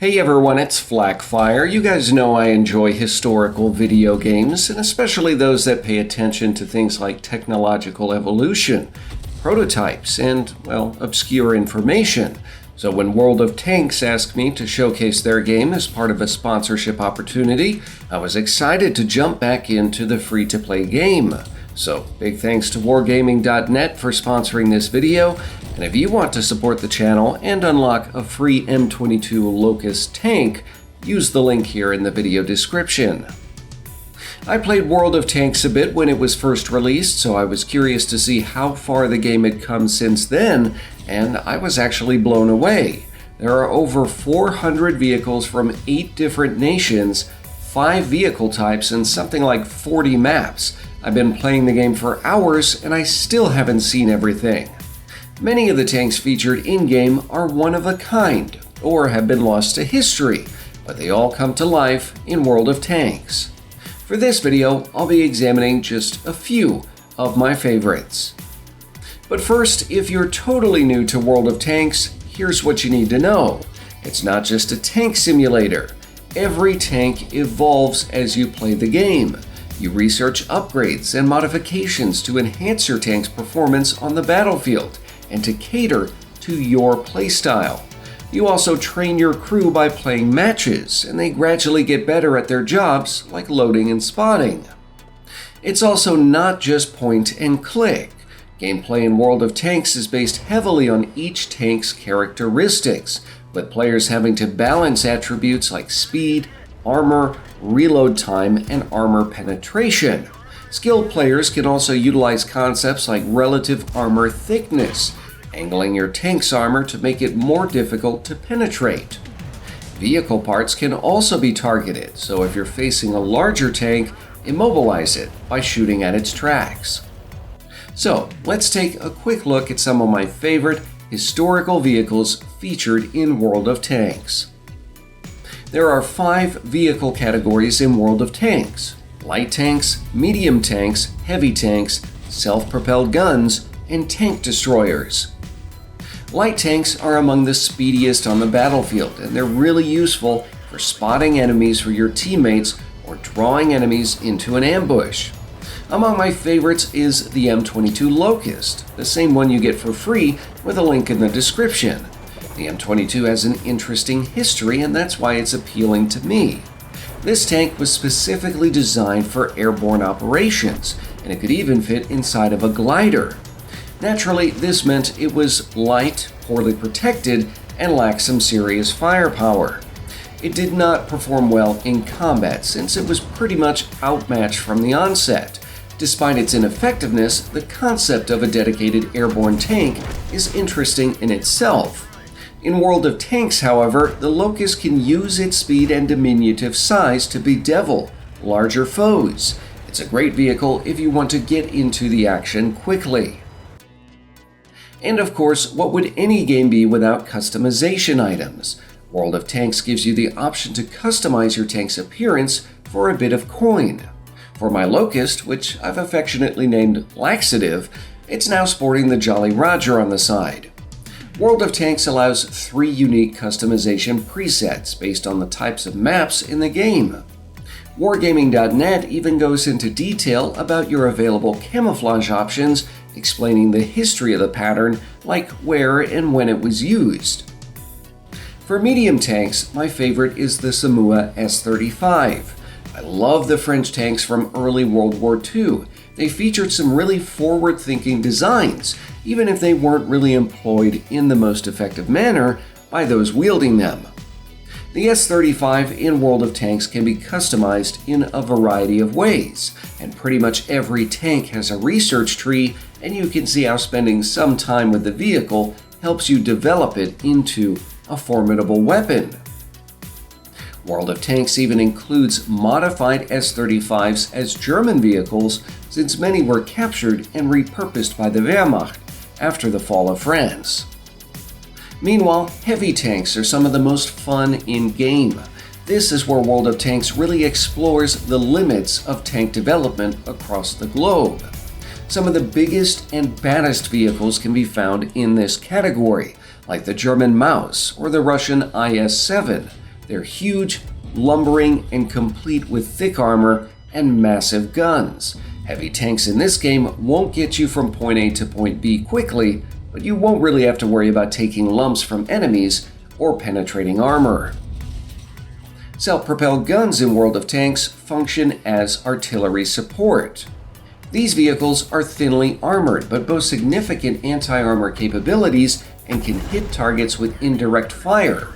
Hey everyone, it's Flak. You guys know I enjoy historical video games, and especially those that pay attention to things like technological evolution, prototypes, and, well, obscure information. So when World of Tanks asked me to showcase their game as part of a sponsorship opportunity, I was excited to jump back into the free-to-play game. So big thanks to wargaming.net for sponsoring this video, and if you want to support the channel and unlock a free M22 Locust tank, use the link here in the video description. I played World of Tanks a bit when it was first released, so I was curious to see how far the game had come since then, and I was actually blown away. There are over 400 vehicles from 8 different nations, 5 vehicle types, and something like 40 maps. I've been playing the game for hours, and I still haven't seen everything. Many of the tanks featured in-game are one of a kind, or have been lost to history, but they all come to life in World of Tanks. For this video, I'll be examining just a few of my favorites. But first, if you're totally new to World of Tanks, here's what you need to know. It's not just a tank simulator. Every tank evolves as you play the game. You research upgrades and modifications to enhance your tank's performance on the battlefield and to cater to your playstyle. You also train your crew by playing matches, and they gradually get better at their jobs like loading and spotting. It's also not just point and click. Gameplay in World of Tanks is based heavily on each tank's characteristics, with players having to balance attributes like speed, armor, reload time, and armor penetration. Skilled players can also utilize concepts like relative armor thickness, angling your tank's armor to make it more difficult to penetrate. Vehicle parts can also be targeted, so if you're facing a larger tank, immobilize it by shooting at its tracks. So, let's take a quick look at some of my favorite historical vehicles featured in World of Tanks. There are 5 vehicle categories in World of Tanks: light tanks, medium tanks, heavy tanks, self-propelled guns, and tank destroyers. Light tanks are among the speediest on the battlefield, and they're really useful for spotting enemies for your teammates or drawing enemies into an ambush. Among my favorites is the M22 Locust, the same one you get for free with a link in the description. The M22 has an interesting history, and that's why it's appealing to me. This tank was specifically designed for airborne operations, and it could even fit inside of a glider. Naturally, this meant it was light, poorly protected, and lacked some serious firepower. It did not perform well in combat since it was pretty much outmatched from the onset. Despite its ineffectiveness, the concept of a dedicated airborne tank is interesting in itself. In World of Tanks, however, the Locust can use its speed and diminutive size to bedevil larger foes. It's a great vehicle if you want to get into the action quickly. And of course, what would any game be without customization items? World of Tanks gives you the option to customize your tank's appearance for a bit of coin. For my Locust, which I've affectionately named Laxative, it's now sporting the Jolly Roger on the side. World of Tanks allows 3 unique customization presets based on the types of maps in the game. Wargaming.net even goes into detail about your available camouflage options, explaining the history of the pattern, like where and when it was used. For medium tanks, my favorite is the Samua S-35. I love the French tanks from early World War II. They featured some really forward-thinking designs, even if they weren't really employed in the most effective manner by those wielding them. The S-35 in World of Tanks can be customized in a variety of ways, and pretty much every tank has a research tree, and you can see how spending some time with the vehicle helps you develop it into a formidable weapon. World of Tanks even includes modified S-35s as German vehicles, since many were captured and repurposed by the Wehrmacht after the fall of France. Meanwhile, heavy tanks are some of the most fun in-game. This is where World of Tanks really explores the limits of tank development across the globe. Some of the biggest and baddest vehicles can be found in this category, like the German Maus or the Russian IS-7, They're huge, lumbering, and complete with thick armor and massive guns. Heavy tanks in this game won't get you from point A to point B quickly, but you won't really have to worry about taking lumps from enemies or penetrating armor. Self-propelled guns in World of Tanks function as artillery support. These vehicles are thinly armored, but boast significant anti-armor capabilities and can hit targets with indirect fire.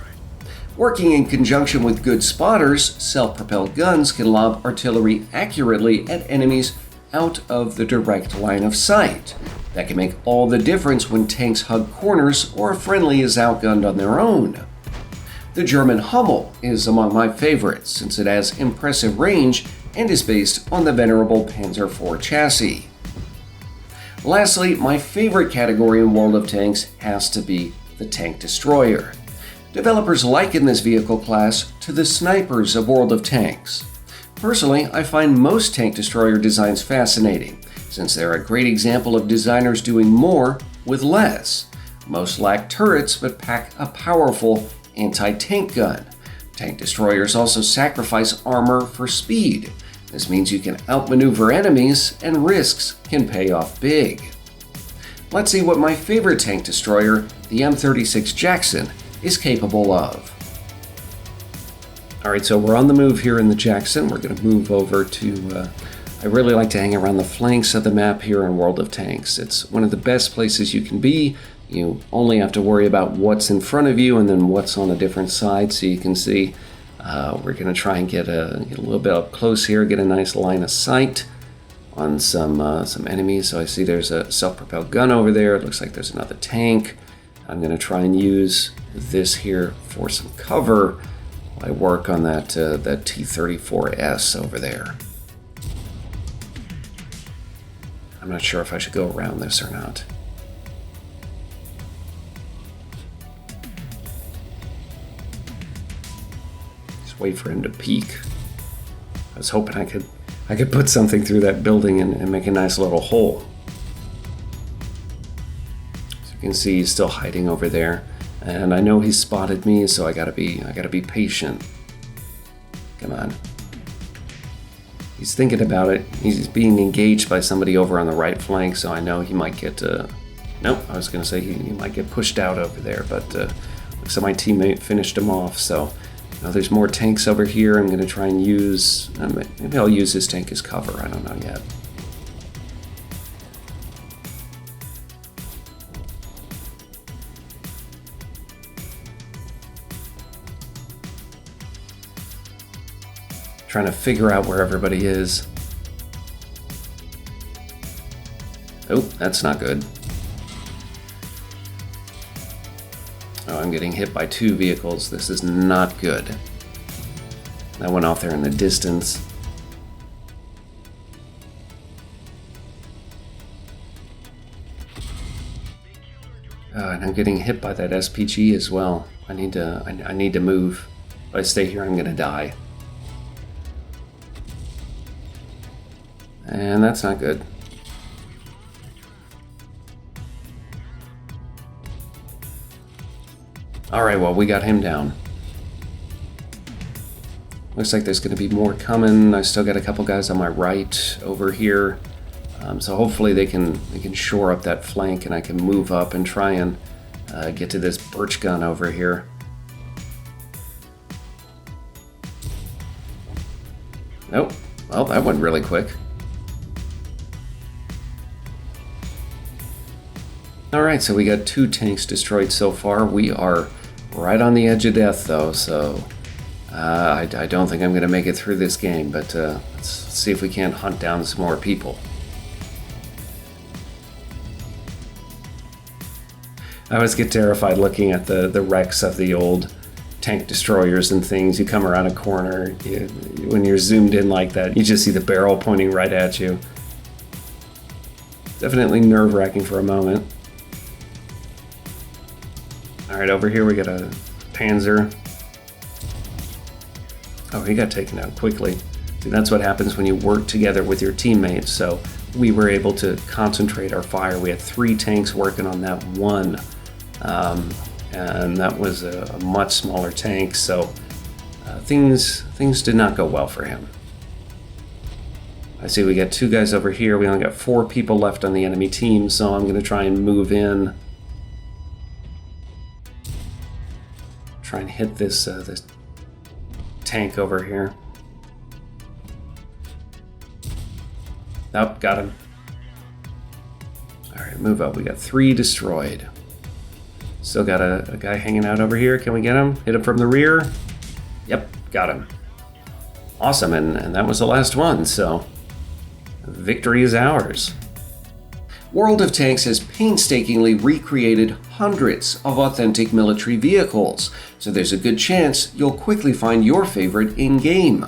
Working in conjunction with good spotters, self-propelled guns can lob artillery accurately at enemies out of the direct line of sight. That can make all the difference when tanks hug corners or a friendly is outgunned on their own. The German Hummel is among my favorites since it has impressive range and is based on the venerable Panzer IV chassis. Lastly, my favorite category in World of Tanks has to be the tank destroyer. Developers liken this vehicle class to the snipers of World of Tanks. Personally, I find most tank destroyer designs fascinating, since they're a great example of designers doing more with less. Most lack turrets but pack a powerful anti-tank gun. Tank destroyers also sacrifice armor for speed. This means you can outmaneuver enemies and risks can pay off big. Let's see what my favorite tank destroyer, the M36 Jackson, is capable of. Alright, so we're on the move here in the Jackson. We're going to move over to, I really like to hang around the flanks of the map here in World of Tanks. It's one of the best places you can be. You only have to worry about what's in front of you and then what's on a different side, so you can see. We're going to try and get a little bit up close here, get a nice line of sight on some enemies. So I see there's a self-propelled gun over there. It looks like there's another tank. I'm going to try and use this here for some cover while I work on that T-34S over there. I'm not sure if I should go around this or not. Wait for him to peek. I was hoping I could put something through that building and make a nice little hole. So you can see he's still hiding over there, and I know he's spotted me, so I gotta be patient. Come on. He's thinking about it. He's being engaged by somebody over on the right flank, so I know he might get. Nope, I was gonna say he might get pushed out over there, but looks like my teammate finished him off. So. Now there's more tanks over here. I'm going to try and use, maybe I'll use this tank as cover. I don't know yet. Trying to figure out where everybody is. Oh, that's not good. Oh, I'm getting hit by two vehicles. This is not good. That went off there in the distance. And I'm getting hit by that SPG as well. I need to move. If I stay here, I'm gonna die. And that's not good. Alright, well, we got him down. Looks like there's going to be more coming. I still got a couple guys on my right over here. So hopefully they can shore up that flank and I can move up and try and get to this birch gun over here. Nope. Well, that went really quick. Alright, so we got 2 tanks destroyed so far. We are right on the edge of death, though, so I don't think I'm going to make it through this game, but let's see if we can't hunt down some more people. I always get terrified looking at the wrecks of the old tank destroyers and things. You come around a corner, when you're zoomed in like that, you just see the barrel pointing right at you. Definitely nerve-wracking for a moment. Alright, over here we got a Panzer. Oh, he got taken out quickly. See, that's what happens when you work together with your teammates. So we were able to concentrate our fire. We had 3 tanks working on that one. And that was a much smaller tank, so things did not go well for him. I see we got 2 guys over here. We only got 4 people left on the enemy team, so I'm going to try and move in. Try and hit this tank over here. Nope, got him. Alright, move up. We got 3 destroyed. Still got a guy hanging out over here. Can we get him? Hit him from the rear? Yep, got him. Awesome, and that was the last one, so victory is ours. World of Tanks has painstakingly recreated hundreds of authentic military vehicles, so there's a good chance you'll quickly find your favorite in-game.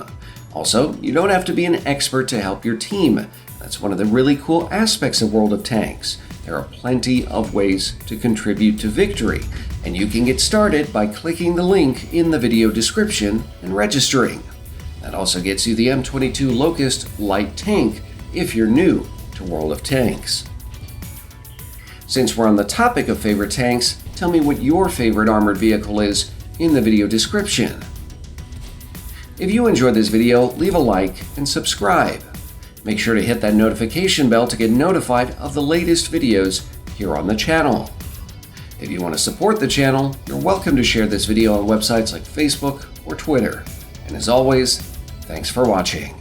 Also, you don't have to be an expert to help your team. That's one of the really cool aspects of World of Tanks. There are plenty of ways to contribute to victory, and you can get started by clicking the link in the video description and registering. That also gets you the M22 Locust light tank if you're new to World of Tanks. Since we're on the topic of favorite tanks, tell me what your favorite armored vehicle is in the video description. If you enjoyed this video, leave a like and subscribe. Make sure to hit that notification bell to get notified of the latest videos here on the channel. If you want to support the channel, you're welcome to share this video on websites like Facebook or Twitter. And as always, thanks for watching.